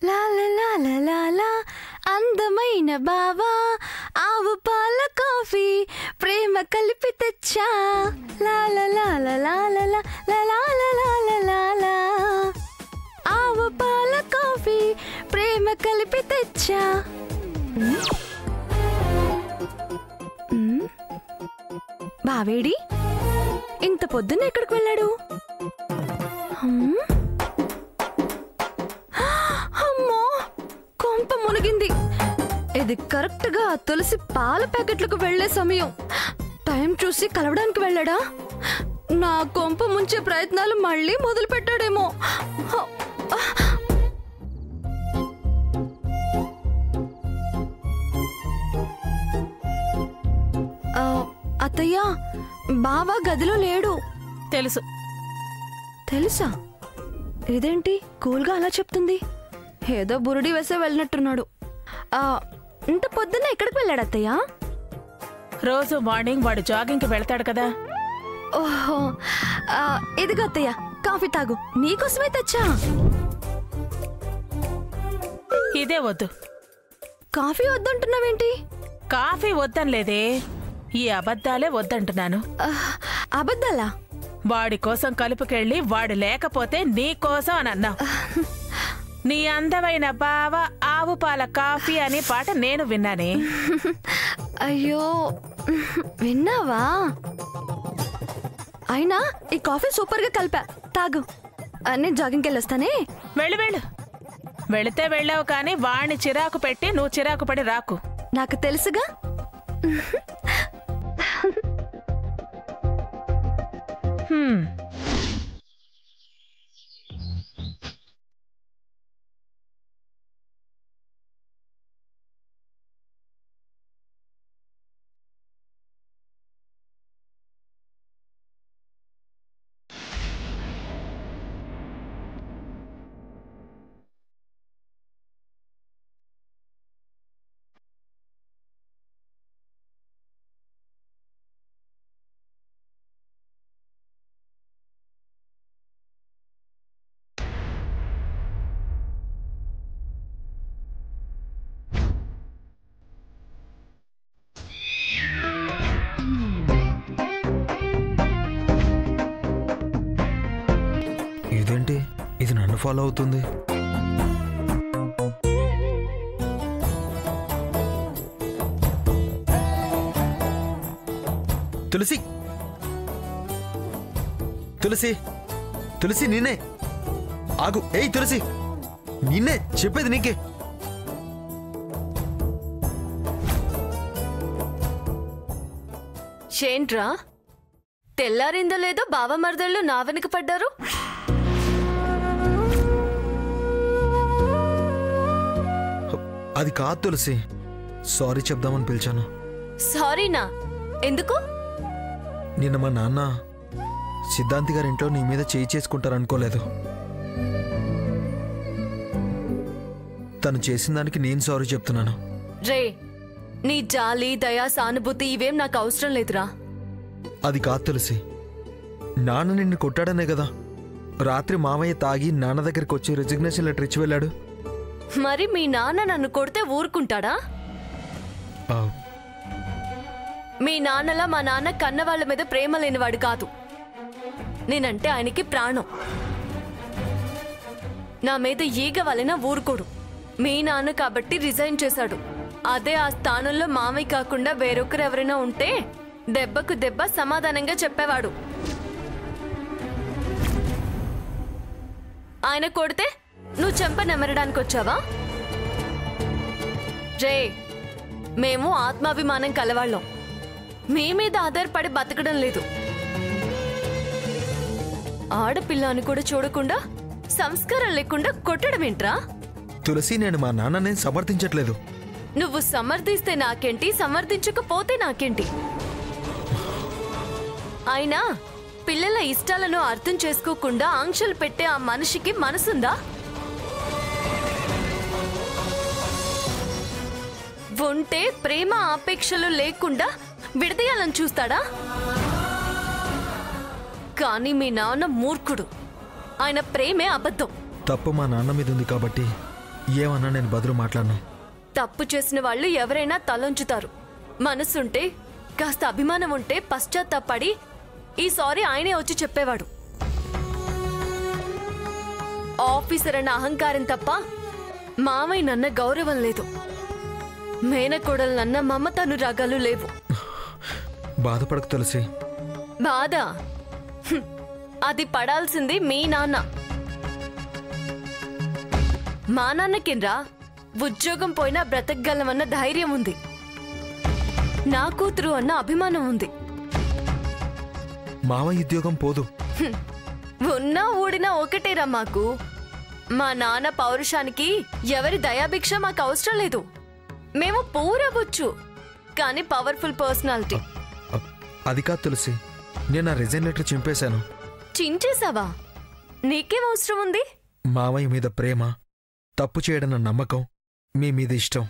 లాలా అందమైన బావా ఆవు పాల కాఫీ ప్రేమ కలిపి తెచ్చా లాలా ఆవు పాల కాఫీ ప్రేమ కలిపి తెచ్చా. బావేడి ఇంత పొద్దున్న ఎక్కడికి వెళ్ళాడు? అమ్మో కొంప మునిగింది. ఇది కరెక్ట్ గా తులసి పాల ప్యాకెట్లకు వెళ్లే సమయం. టైం చూసి కలవడానికి వెళ్ళాడా? నా కొంప ముంచే ప్రయత్నాలు మళ్ళీ మొదలు పెట్టాడేమో. అత్తయ్య బావా గదిలో లేడు. తెలుసు. తెలుసా? ఇదేంటి కూల్గా అలా చెప్తుంది? ఏదో బురుడి వేసే వెళ్ళినట్టున్నాడు. ఇంత పొద్దున్న ఎక్కడికి వెళ్ళాడు అత్తయ్య? రోజు మార్నింగ్ వాడు జాగింగ్కి వెళ్తాడు కదా. ఓహో, ఇదిగో అత్తయ్య కాఫీ తాగు, నీకోసమే తెచ్చా. ఇదే వద్దు. కాఫీ వద్దంటున్నావేంటి? కాఫీ వద్దనలేదే, ఈ అబద్ధాలే వద్దంటున్నాను. అబద్ధాలా? వాడి కోసం కలుపుకెళ్ళి వాడు లేకపోతే నీ కోసం అని అన్నా. నీ అందమైన బావ ఆవు పాల కాఫీ అనే పాట నేను విన్నానే. అయ్యో విన్నావా? అయినా ఈ కాఫీ సూపర్ గా కలిపా, తాగు. నేను జాగింగ్కి వెళ్ళొస్తానే. వెళ్ళు. వెళితే వెళ్ళావు కానీ వాణ్ణి చిరాకు పెట్టి నువ్వు చిరాకు పడి రాకు. నాకు తెలుసుగా. ఇదేంటి, ఇది నన్ను ఫాలో అవుతుంది? తులసి తులసి తులసి నేనే. ఆగు. ఏయ్ తులసి, నిన్నే చెప్పేది, నీకే. ఏంట్రా తెల్లారిందో లేదో బావ మరదళ్ళు నా వెనుక పడ్డారు? అది కాదు తులసి, సారీ చెప్దామని పిలిచాను. సారీనా? ఎందుకు? నిన్న మా నాన్న సిద్ధాంతి గారి ఇంట్లో నీ మీద చేయి చేసుకుంటారనుకోలేదు. తను చేసిన దానికి నేను సారీ చెప్తున్నాను. రే, నీ జాలి దయా సానుభూతి ఇవేం నాకు అవసరం లేదురా. అది కాదు తులసి, నాన్న నిన్ను కొట్టాడనే కదా రాత్రి మామయ్య తాగి నాన్న దగ్గరికి వచ్చి రిజిగ్నేషన్ లెటర్ ఇచ్చి వెళ్ళాడు. మరి మీ నాన్న నన్ను కొడితే ఊరుకుంటాడా? మీ నాన్నలా మా నాన్న కన్నవాళ్ల మీద ప్రేమ లేనివాడు కాదు. నేనంటే ఆయనకి ప్రాణం. నా మీద ఈగ వలన ఊరుకోడు. మీ నాన్న కాబట్టి రిజైన్ చేశాడు. అదే ఆ స్థానంలో మామయ్య కాకుండా వేరొకరు ఎవరైనా ఉంటే దెబ్బకు దెబ్బ సమాధానంగా చెప్పేవాడు. ఆయన కొడితే నువ్వు చెంప నెమరడానికి వచ్చావా? రే, మేము ఆత్మాభిమానం కలవాళ్ళం. మీ మీద ఆధారపడి బతకడం లేదు. ఆడపిల్ల అని కూడా చూడకుండా సంస్కారం లేకుండా కొట్టడం ఏంట్రా? తులసి, నేను మా నాన్నని సమర్థించట్లేదు. నువ్వు సమర్థిస్తే నాకేంటి, సమర్థించకపోతే నాకేంటి? అయినా పిల్లల ఇష్టాలను అర్థం చేసుకోకుండా ఆంక్షలు పెట్టే ఆ మనిషికి మనసుందా? ఉంటే ప్రేమ ఆపేక్షలు లేకుండా విడదీయాలని చూస్తాడా? కానీ మీ నాన్న మూర్ఖుడు. ఆయన ప్రేమే అబద్ధం. తప్పు మా నాన్న మీద ఉంది కాబట్టి ఏమన్నా నేను బదులు మాట్లాడను. తప్పు చేసిన వాళ్ళు ఎవరైనా తలొంచుతారు. మనసుంటే, కాస్త అభిమానం ఉంటే పశ్చాత్తాపడి ఈ సారీ ఆయనే వచ్చి చెప్పేవాడు. ఆఫీసర్ అన్న అహంకారం తప్ప మామయ్యనన్న గౌరవం లేదు. మేనకోడలనన్న మమతానురాగాలు లేవు. బాధపడకు తులసి. బాధ అది పడాల్సింది మీ నాన్న. మా నాన్నకిన్రా ఉద్యోగం పోయినా బ్రతకగలమన్న ధైర్యం ఉంది. నా కూతురు అన్న అభిమానం ఉంది. మావయ్య ఉద్యోగం పోదు. ఉన్నా ఊడినా ఒకటేరా మాకు. మా నాన్న పౌరుషానికి ఎవరి దయాభిక్ష మాకు అవసరం లేదు. మేము పూరవచ్చు, కానీ పవర్ఫుల్ పర్సనాలిటీ. అది కాదు తులసి, నేను నా రిజైన్ లెటర్ చింపేశాను. చించేశావా? నీకేం అవసరం ఉంది? మావయ్య మీద ప్రేమ, తప్పు చేయడన్న నమ్మకం, మీ మీద ఇష్టం.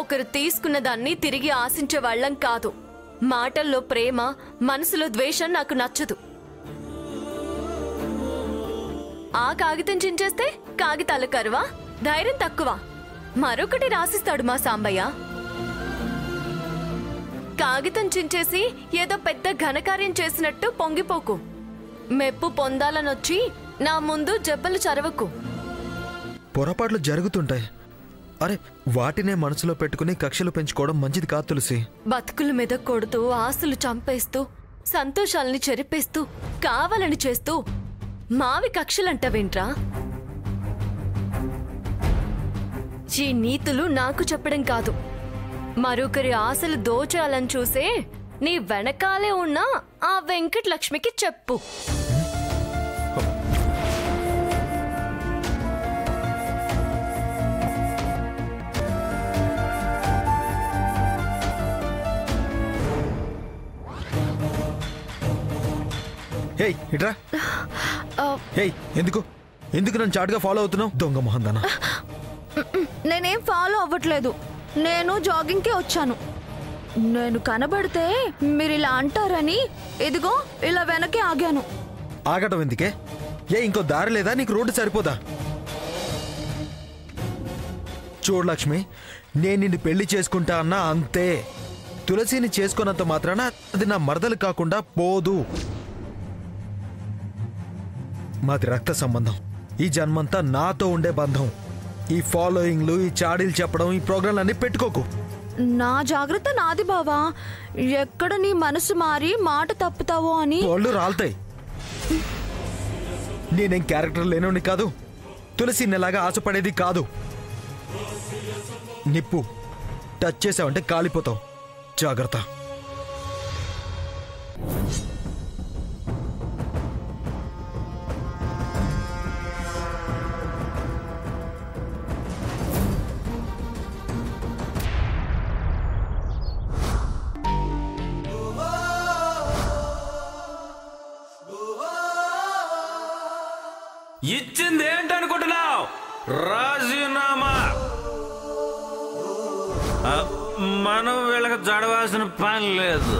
ఒకరు తీసుకున్న దాన్ని తిరిగి ఆశించే వాళ్ళం కాదు. మాటల్లో ప్రేమ, మనసులో ద్వేషం నాకు నచ్చదు. ఆ కాగితం చించేస్తే కాగితాలు కరువా? ధైర్యం తక్కువ. మరొకటి రాసిస్తాడు మా సాంబయ్య. కాగితం చించేసి ఏదో పెద్ద ఘనకార్యం చేసినట్టు పొంగిపోకు. మెప్పు పొందాలనొచ్చి నా ముందు జబ్బలు చరవకు. పొరపాట్లు జరుగుతుంటాయి. అరే, వాటినే మనసులో పెట్టుకుని కక్షలు పెంచుకోవడం మంచిది కాదు తులసి. బతుకుల మీద కొడుతూ, ఆశలు చంపేస్తూ, సంతోషాలని చెరిపేస్తూ, కావాలని చేస్తూ మావి కక్షలంటవేంట్రా? ఈ నీతులు నాకు చెప్పడం కాదు, మరొకరి ఆశలు దోచాలని చూసే నీ వెనకాలే ఉన్న ఆ వెంకటలక్ష్మికి చెప్పు. హేయ్, ఇట్రా. హేయ్, ఎందుకు నన్ను చాటుగా ఫాలో అవుతున్నావు? దొంగ మొహందానా. నేనేం ఫాలో అవ్వట్లేదు. నేను జాగింగ్కి వచ్చాను. నేను కనబడితే మీరు ఇలా అంటారని ఇదిగో ఇలా వెనకే ఆగాను. ఆగటం ఎందుకే? ఇంకో దారి లేదా? నీకు రోడ్డు సరిపోదా? చూడు లక్ష్మి, నేను నిన్ను పెళ్లి చేసుకుంటా అన్నా అంతే. తులసిని చేసుకున్నంత మాత్రాన అది నా మరదలు కాకుండా పోదు. మాది రక్త సంబంధం. ఈ జన్మంతా నాతో ఉండే బంధం. ఈ ఫాలోయింగ్లు, ఈ చాడీలు చెప్పడం, ఈ ప్రోగ్రాంలన్నీ పెట్టుకోకు. నా జాగ్రత్త నాది బావా. ఎక్కడ నీ మనసు మారి మాట తప్పుతావో అని. వాళ్ళు రాలుతాయి. నేనేం క్యారెక్టర్ లేనోని కాదు. తులసి నెలాగా ఆశపడేది కాదు. నిప్పు టచ్ చేసావంటే కాలిపోతావు. జాగ్రత్త. ఇచ్చింది ఏంటనుకుంటున్నావు? రాజీనామా. మనం వీళ్ళకి జడవాల్సిన పని లేదు.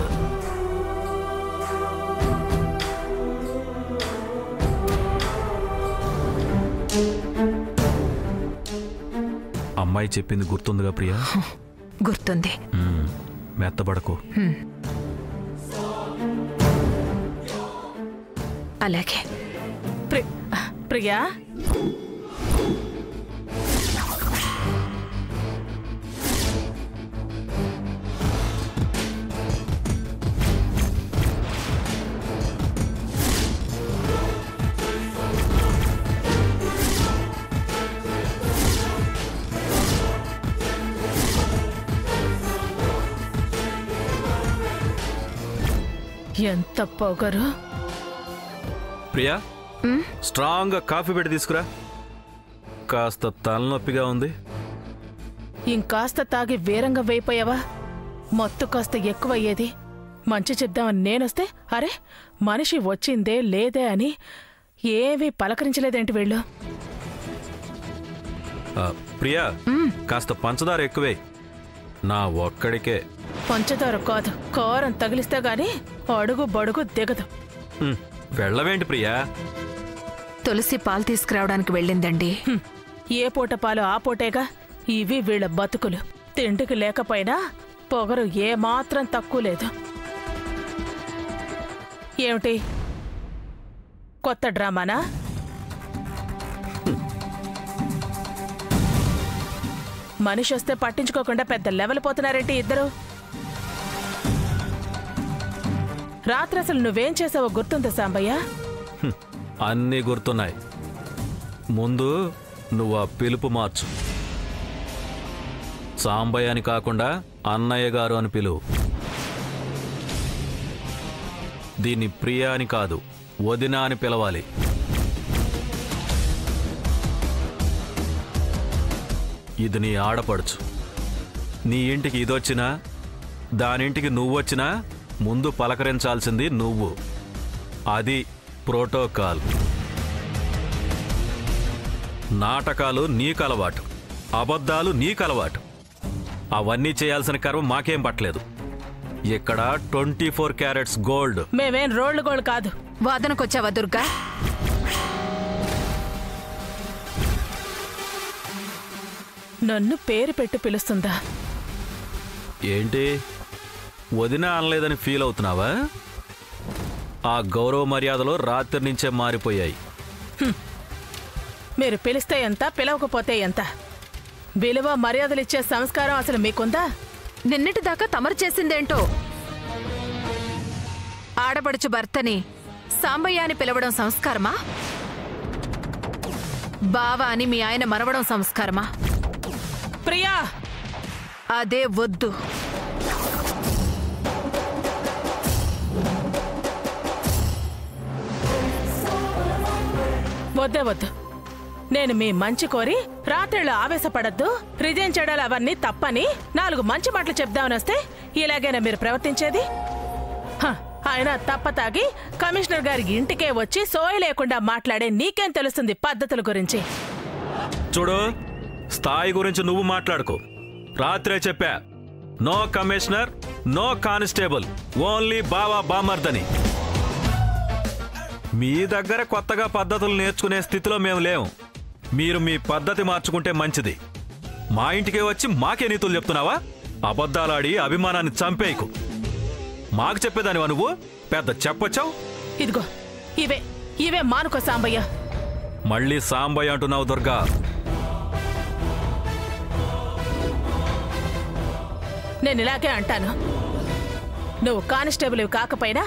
అమ్మాయి చెప్పింది గుర్తుందిగా ప్రియా? గుర్తుంది. మెత్తబడకు. అలాగే. ప్రియా, ఎంత పొగరు. ప్రియా, స్ట్రాంగ్ గా కాఫీ పెట్టి తీసుకురా. కాస్త తలనొప్పిగా ఉంది. ఇంకాస్త తాగి వేరంగా వేయిపోయావా? మొత్తం కాస్త ఎక్కువయ్యేది. మంచి చెప్దామని నేనొస్తే అరే మనిషి వచ్చిందే లేదే అని ఏవీ పలకరించలేదేంటి వీళ్ళు? ప్రియా, కాస్త పంచదార ఎక్కువే. నా ఒక్కడికే. పంచదార కాదు, కారం తగిలిస్తే గాని అడుగు బడుగు దిగదు. వెళ్ళవేంటి ప్రియా? తులసి పాలు తీసుకురావడానికి వెళ్ళిందండి. ఏ పూట పాలు ఆ పూటేగా. ఇవి వీళ్ళ బతుకులు. తిండికి లేకపోయినా పొగరు ఏమాత్రం తక్కువ లేదు. ఏమిటి కొత్త డ్రామానా? మనిషి వస్తే పట్టించుకోకుండా పెద్ద లెవెల్ పోతున్నారేంటి ఇద్దరు? రాత్రి అసలు నువ్వేం చేసావో గుర్తుందా సాంబయ్య? అన్నీ గుర్తున్నాయి. ముందు నువ్వు ఆ పిలుపు మార్చు. సాంబయ్య అని కాకుండా అన్నయ్య గారు అని పిలువు. దీన్ని ప్రియా అని కాదు, వదిన అని పిలవాలి. ఇది నీ ఆడపడుచు. నీ ఇంటికి ఇదొచ్చినా దానింటికి నువ్వొచ్చినా ముందు పలకరించాల్సింది నువ్వు. అది ప్రోటోకాల్. నాటకాలు నీకు అలవాటు, అబద్ధాలు నీకు అలవాటు. అవన్నీ చేయాల్సిన కర్మ మాకేం పట్టలేదు. ఇక్కడ 24 క్యారెట్స్ గోల్డ్. మేమేం రోల్డ్ గోల్డ్ కాదు. వాదనకొచ్చావా దుర్గా? నన్ను పేరు పెట్టి పిలుస్తుందా? ఏంటి వదిన అనలేదని ఫీల్ అవుతున్నావా? ఆ గౌరవ మర్యాదలు రాత్రి నుంచే మారిపోయాయి. మీరు పిలిస్తే ఎంత, పిలవకపోతే ఎంత? విలువ మర్యాదలిచ్చే సంస్కారం అసలు మీకుందా? నిన్నటిదాకా తమరు చేసిందేంటో. ఆడపడుచు భర్తని సాంబయ్య అని పిలవడం సంస్కారమా? బావ అని మీ ఆయన మరవడం సంస్కారమా? ప్రియా, అదే వద్దు. వద్దే వద్దు. నేను మీ మంచి కోరి రాత్రిళ్ళు ఆవేశపడద్దు, రిజైన్ చేయడాలు అవన్నీ తప్పని 4 మంచి మాటలు చెప్దామని వస్తే ఇలాగైనా మీరు ప్రవర్తించేది? ఆయన తప్ప తాగి కమిషనర్ గారి ఇంటికే వచ్చి సోయి లేకుండా మాట్లాడే నీకేం తెలుస్తుంది పద్ధతుల గురించి? చూడు, స్థాయి గురించి నువ్వు మాట్లాడుకో. రాత్రే చెప్పా, no commissioner, no constable, only బావా బామర్దని. మీ దగ్గర కొత్తగా పద్ధతులు నేర్చుకునే స్థితిలో మేము లేము. మీరు మీ పద్ధతి మార్చుకుంటే మంచిది. మా ఇంటికే వచ్చి మాకే నీతులు చెప్తున్నావా? అబద్ధాలాడి అభిమానాన్ని చంపేయకు. మాకు చెప్పేదానివా నువ్వు? పెద్ద చెప్పొచ్చావు. ఇదిగో ఇవే మానుకో సాంబయ్య. మళ్ళీ సాంబయ్య అంటున్నావు దుర్గా. నేను ఇలాగే అంటాను. నువ్వు కానిస్టేబుల్ కాకపోయినా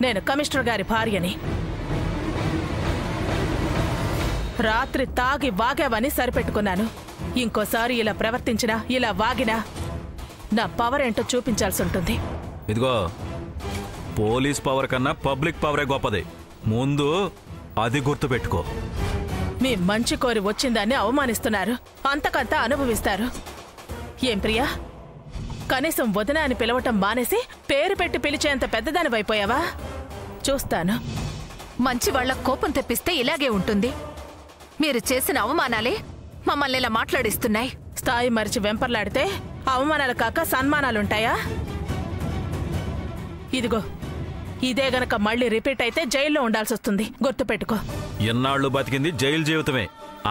నేను కమిషనర్ గారి భార్యని. రాత్రి తాగి వాగావని సరిపెట్టుకున్నాను. ఇంకోసారి ఇలా ప్రవర్తించినా, ఇలా వాగినా నా పవర్ ఏంటో చూపించాల్సి ఉంటుంది. ఇదిగో, పోలీస్ పవర్ కన్నా పబ్లిక్ పవరే గొప్పది. ముందు అది గుర్తుపెట్టుకో. మీ మంచి కోరి వచ్చిందాన్ని అవమానిస్తున్నారు, అంతకంతా అనుభవిస్తారు. ఏం ప్రియా, కనీసం వదిన అని పిలవటం మానేసి పేరు పెట్టి పిలిచేంత పెద్దదానివైపోయావా? చూస్తాను. మంచి వాళ్ళ కోపం తెప్పిస్తే ఇలాగే ఉంటుంది. మీరు చేసిన అవమానాలే మమ్మల్ని ఇలా మాట్లాడిస్తున్నాయి. స్థాయి మరిచి వెంపర్లాడితే అవమానాలు కాక సన్మానాలుంటాయా? ఇదిగో, ఇదే గనక మళ్ళీ రిపీట్ అయితే జైల్లో ఉండాల్సి వస్తుంది. గుర్తుపెట్టుకో. ఎన్నాళ్ళు బతికింది జైలు జీవితమే,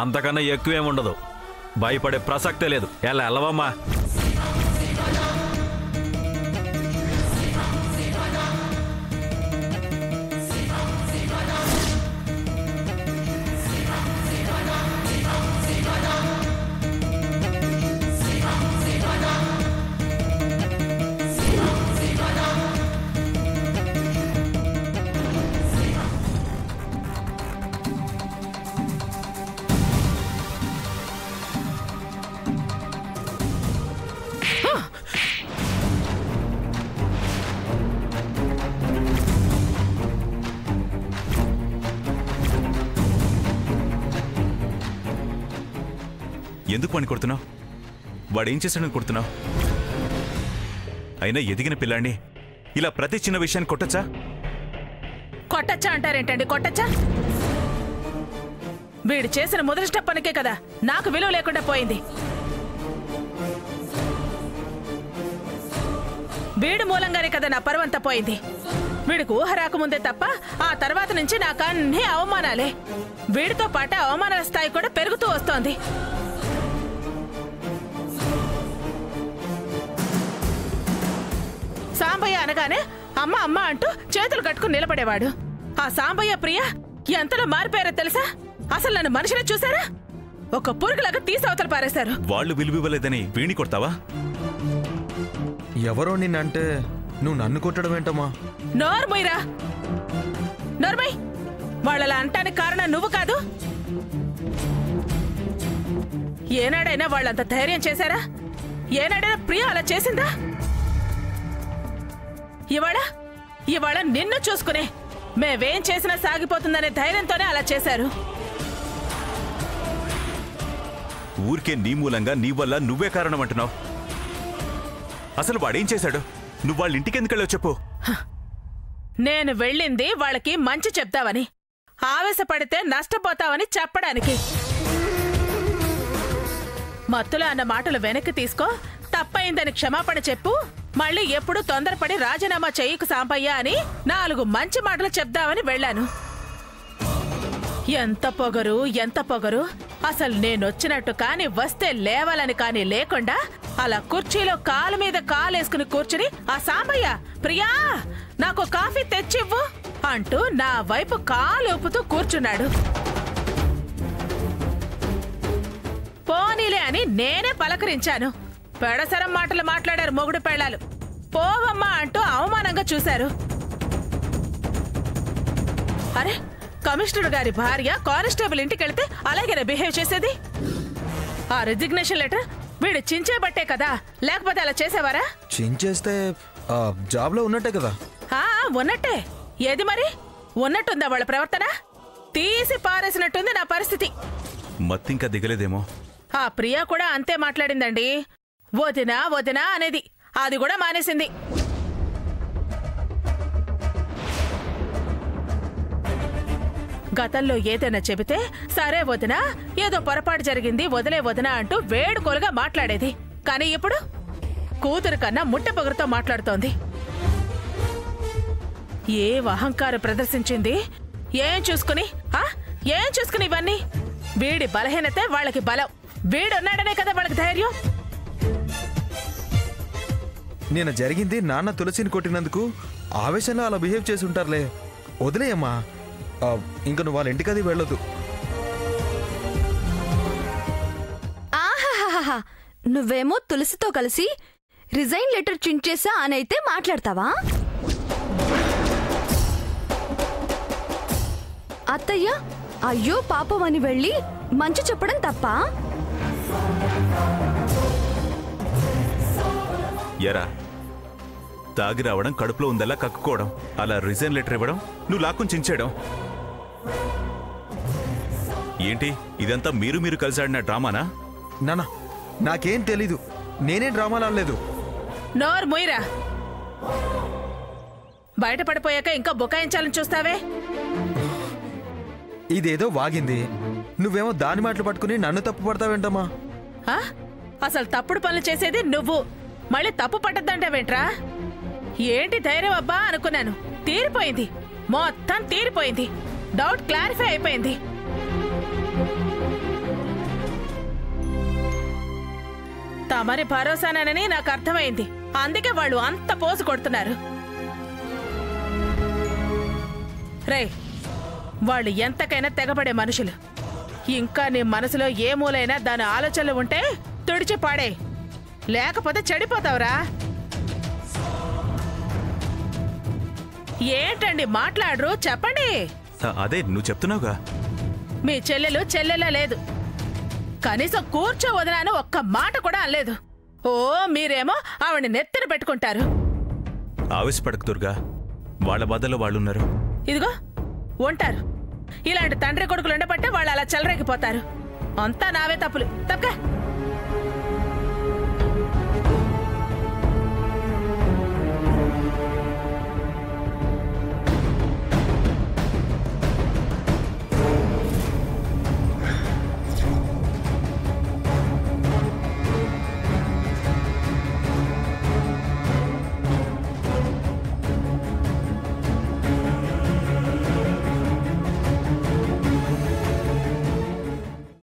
అంతకన్నా ఎక్కువేముండదు. భయపడే ప్రసక్తే లేదు. ఎలా వెళ్ళవమ్మా? ఎందుకు పని కొడుతున్నావు? వాడేం చేశాడని కొడుతున్నావు? అయినా ఎదిగిన పిల్లాన్ని ఇలా ప్రతి చిన్న విషయాన్ని కొట్టచ్చా? కొట్టచ్చా అంటారేంటండి? కొట్టచ్చా? వీడు చేసిన మొదటి పనికే కదా నాకు విలువ లేకుండా పోయింది. వీడు మూలంగానే కదా నా పరువంతా పోయింది. వీడికి ఊహ రాకముందే తప్ప ఆ తర్వాత నుంచి నాకన్నీ అవమానాలే. వీడితో పాటు అవమానాల స్థాయి కూడా పెరుగుతూ వస్తోంది. సాంబయ్య అనగానే అమ్మ అమ్మ అంటూ చేతులు కట్టుకుని నిలబడేవాడు. ఆ సాంబయ్య ప్రియ ఎంతలో మారిపోయారో తెలుసా? అసలు నన్ను మనుషులే చూసారా? ఒక పురుగులాగా తీసి అవతల పారేశారు. వాళ్ళు విలువివ్వలేదని వీణి కొడతావా? ఎవరో నిన్నంటే నువ్వు నన్ను కొట్టడం ఏంటమ్మా? నోర్మయ్యరా, నోర్మయ్. వాళ్ళలా అంటానికి కారణం నువ్వు కాదు. ఏనాడైనా వాళ్ళంత ధైర్యం చేశారా? ఏనాడైనా ప్రియ అలా చేసిందా? ఇవాళ నిన్ను చూసుకునే మేవేం చేసినా సాగిపోతుందనే ధైర్యంతోనే అలా చేశారు. ఊరికే నీ మూలంగా నీ వల్ల నువ్వే కారణం అంటున్నావు. అసలు వాడేం చేశాడు? నువ్వు వాళ్ళ ఇంటికి ఎందుకు వెళ్ళావు చెప్పు. నేను వెళ్ళింది వాళ్ళకి మంచి చెప్తావని, ఆవేశపడితే నష్టపోతావని చెప్పడానికి. మత్తులో అన్న మాటలు వెనక్కి తీసుకో, తప్పయిందని క్షమాపణ చెప్పు, మళ్ళీ ఎప్పుడు తొందరపడి రాజీనామా చెయ్యకు సాంబయ్య అని 4 మంచి మాటలు చెప్దామని వెళ్ళాను. ఎంత పొగరు. అసలు నేనొచ్చినట్టు కాని వస్తే లేవాలని కాని లేకుండా అలా కుర్చీలో కాలు మీద కాలేసుకుని కూర్చుని ఆ సాంబయ్య ప్రియా నాకు కాఫీ తెచ్చివ్వు అంటూ నా వైపు కాలుపుతూ కూర్చున్నాడు. పోనీలే అని నేనే పలకరించాను. పెడసరం మాటలు మాట్లాడారు మొగుడు పెళ్ళాలు. పోవమ్మా అంటూ అవమానంగా చూశారు. అరే, కమిషనర్ గారి భార్య కానిస్టేబుల్ ఇంటికెళ్తే అలాగే బిహేవ్ చేసేది. ఆ రిజిగ్నేషన్ లెటర్ వీడు చించేబట్టే కదా, లేకపోతే అలా చేసేవారా? చించేస్తే జాబ్ లో ఉన్నట్టే కదా. ఉన్నట్టే. ఏది మరి ఉన్నట్టుందా వాళ్ళ ప్రవర్తన? తీసి పారేసినట్టుంది నా పరిస్థితి. మత్తింకా దిగలేదేమో. ఆ ప్రియా కూడా అంతే మాట్లాడిందండి. వదినా అనేది అది కూడా మానేసింది. గతంలో ఏదైనా చెబితే సరే వదినా, ఏదో పొరపాటు జరిగింది వదిలే వదినా అంటూ వేడుకోలుగా మాట్లాడేది. కానీ ఇప్పుడు కూతురు కన్నా ముట్టె పొగరుతో మాట్లాడుతోంది. ఏ అహంకారం ప్రదర్శించింది? ఏం చూసుకుని ఇవన్నీ? వీడి బలహీనతే వాళ్ళకి బలం. వీడున్నాడనే కదా వాళ్ళకి ధైర్యం. నేను జరిగింది నాన్న తులసిని కొట్టినందుకు ఆవేశంలో అలా బిహేవ్ చేసి ఉంటారులే. వదిలేయమ్మా, ఇంక నువ్వు వాళ్ళ ఇంటికి అది వెళ్ళొద్దు. ఆహాహాహా, నువ్వేమో తులసితో కలిసి రిజైన్ లెటర్ చించేసా అనైతే మాట్లాడతావా? అత్తయ్య అయ్యో పాపం అని వెళ్ళి మంచి చెప్పడం తప్ప? ఎరా, తాగి రావడం, కడుపులో ఉందల్లా కక్కుకోవడం, అలా రిజైన్ లెటర్ ఇవ్వడం, నువ్వు లాక్కుని చించేయడం ఏంటి? ఇదంతా మీరు కలిసి ఆడిన డ్రామానా? నాన్న, నాకేం తెలీదు. నేనే డ్రామాలు ఆడలేదు. నోరు మొయ్యరా. బయటపడిపోయాక ఇంకా బుకాయించాలని చూస్తావే? ఇదేదో వాగింది, నువ్వేమో దాని మాటలు పట్టుకుని నన్ను తప్పు పడతావేంటమ్మా? అసలు తప్పుడు పనులు చేసేది నువ్వు, మళ్ళీ తప్పు పట్టద్దంటావేంట్రా? ఏంటి ధైర్యం అబ్బా అనుకున్నాను. తీరిపోయింది, మొత్తం తీరిపోయింది. డౌట్ క్లారిఫై అయిపోయింది. తమరి భరోసానని నాకు అర్థమైంది. అందుకే వాళ్ళు అంత పోసు కొడుతున్నారు. రే, వాళ్ళు ఎంతకైనా తెగబడే మనుషులు. ఇంకా నీ మనసులో ఏ మూలైనా దాని ఆలోచనలు ఉంటే తుడిచి పాడే, లేకపోతే చెడిపోతావురా. ఏంటండి మాట్లాడరు? చెప్పండి. అదే నువ్వు చెప్తున్నావుగా. మీ చెల్లెలా లేదు. కనీసం కూర్చోవదనాను ఒక్క మాట కూడా అనలేదు. ఓ, మీరేమో ఆవిడ నెత్తిన పెట్టుకుంటారు. ఆవేశపడకు దుర్గా, వాళ్ళ బాధలో వాళ్ళున్నారు. ఇదిగో ఉంటారు. ఇలాంటి తండ్రి కొడుకులు ఉండబట్టే వాళ్ళు అలా చెలరేగిపోతారు. అంతా నావే తప్పులు. తప్పగా